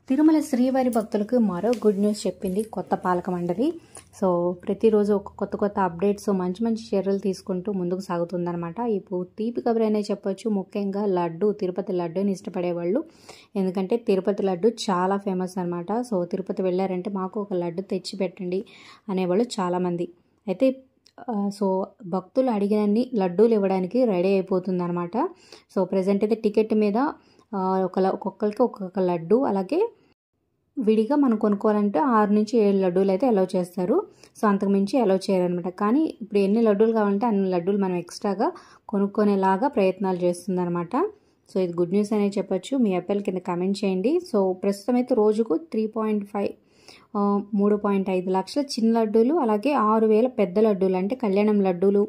తిరుమల శ్రీవారి భక్తులకు మరో గుడ్ న్యూస్ చెప్పింది కొత్త పాలక మండలి. సో ప్రతిరోజు ఒక కొత్త అప్డేట్స్ మంచి మంచి చర్యలు తీసుకుంటూ ముందుకు సాగుతుందన్నమాట. ఇప్పుడు తీపి కబురైనా చెప్పొచ్చు. ముఖ్యంగా లడ్డు, తిరుపతి లడ్డూని ఇష్టపడేవాళ్ళు, ఎందుకంటే తిరుపతి లడ్డు చాలా ఫేమస్ అనమాట. సో తిరుపతి వెళ్ళారంటే మాకు ఒక లడ్డు తెచ్చి పెట్టండి అనేవాళ్ళు చాలామంది. అయితే సో భక్తులు అడిగినన్ని లడ్డూలు ఇవ్వడానికి రెడీ అయిపోతుంది అనమాట. సో ప్రజెంట్ అయితే టికెట్ మీద ఒక్కొక్కరికి ఒక్కొక్క లడ్డు, అలాగే విడిగా మనం కొనుక్కోవాలంటే 6 నుంచి 7 లడ్డూలు అయితే అలౌ చేస్తారు. సో అంతకుమించి అలౌ చేయరనమాట. కానీ ఇప్పుడు ఎన్ని లడ్డూలు కావాలంటే అన్ని లడ్డూలు మనం ఎక్స్ట్రాగా కొనుక్కొనేలాగా ప్రయత్నాలు చేస్తుందన్నమాట. సో ఇది గుడ్ న్యూస్ అనే చెప్పొచ్చు. మీ అప్పీల్ కింద కామెంట్ చేయండి. సో ప్రస్తుతం అయితే రోజుకు 3.5 లక్షల చిన్న లడ్డూలు, అలాగే 6,000 పెద్ద లడ్డూలు అంటే కళ్యాణం లడ్డూలు,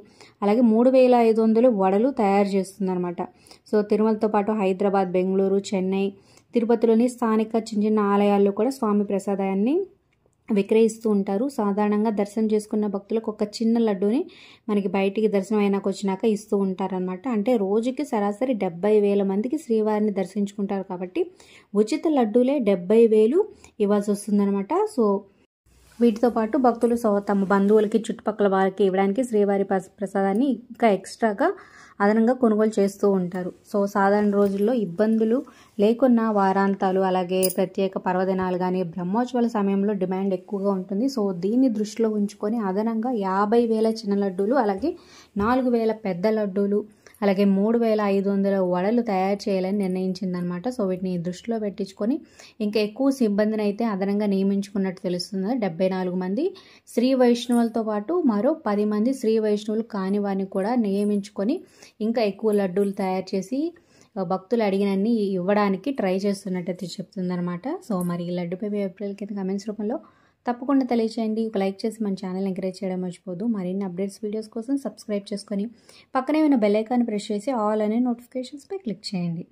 అలాగే 3,500 వడలు తయారు చేస్తుందన్నమాట. సో తిరుమలతో పాటు హైదరాబాద్, బెంగళూరు, చెన్నై, తిరుపతిలోని స్థానిక చిన్న ఆలయాల్లో కూడా స్వామి ప్రసాదాన్ని విక్రయిస్తూ ఉంటారు. సాధారణంగా దర్శనం చేసుకున్న భక్తులకు ఒక చిన్న లడ్డూని మనకి బయటికి దర్శనం అయినాక ఇస్తూ ఉంటారనమాట. అంటే రోజుకి సరాసరి 70,000 మందికి శ్రీవారిని దర్శించుకుంటారు కాబట్టి ఉచిత లడ్డూలే 70,000 ఇవ్వాల్సి వస్తుందన్నమాట. సో వీటితో పాటు భక్తులు తమ బంధువులకి, చుట్టుపక్కల వారికి ఇవ్వడానికి శ్రీవారి ప్రసాదాన్ని ఇంకా ఎక్స్ట్రాగా అదనంగా కొనుగోలు చేస్తూ ఉంటారు. సో సాధారణ రోజుల్లో ఇబ్బందులు లేకున్నా వారాంతాలు, అలాగే ప్రత్యేక పర్వదినాలు కానీ బ్రహ్మోత్సవాల సమయంలో డిమాండ్ ఎక్కువగా ఉంటుంది. సో దీన్ని దృష్టిలో ఉంచుకొని అదనంగా 50,000 చిన్న లడ్డూలు, అలాగే 4,000 పెద్ద లడ్డూలు, అలాగే 3,500 వడలు తయారు చేయాలని నిర్ణయించిందనమాట. సో వీటిని దృష్టిలో పెట్టించుకొని ఇంకా ఎక్కువ సిబ్బందిని అయితే అదనంగా నియమించుకున్నట్టు తెలుస్తుంది. 74 మంది శ్రీ వైష్ణవులతో పాటు మరో 10 మంది శ్రీ వైష్ణవులు కాని వారిని కూడా నియమించుకొని ఇంకా ఎక్కువ లడ్డూలు తయారు చేసి భక్తులు అడిగినన్ని ఇవ్వడానికి ట్రై చేస్తున్నట్టయితే చెప్తుందనమాట. సో మరి ఈ లడ్డుపై ఏప్రిల్ కింద కమెంట్స్ రూపంలో తప్పకుండా తెలియచేయండి. ఒక లైక్ చేసి మన ఛానల్ ఎంకరేజ్ చేయడం మర్చిపోదు. మరిన్ని అప్డేట్స్ వీడియోస్ కోసం సబ్స్క్రైబ్ చేసుకొని పక్కనే ఉన్న బెల్ ఐకాన్ ప్రెస్ చేసి ఆల్ అనే నోటిఫికేషన్స్పై క్లిక్ చేయండి.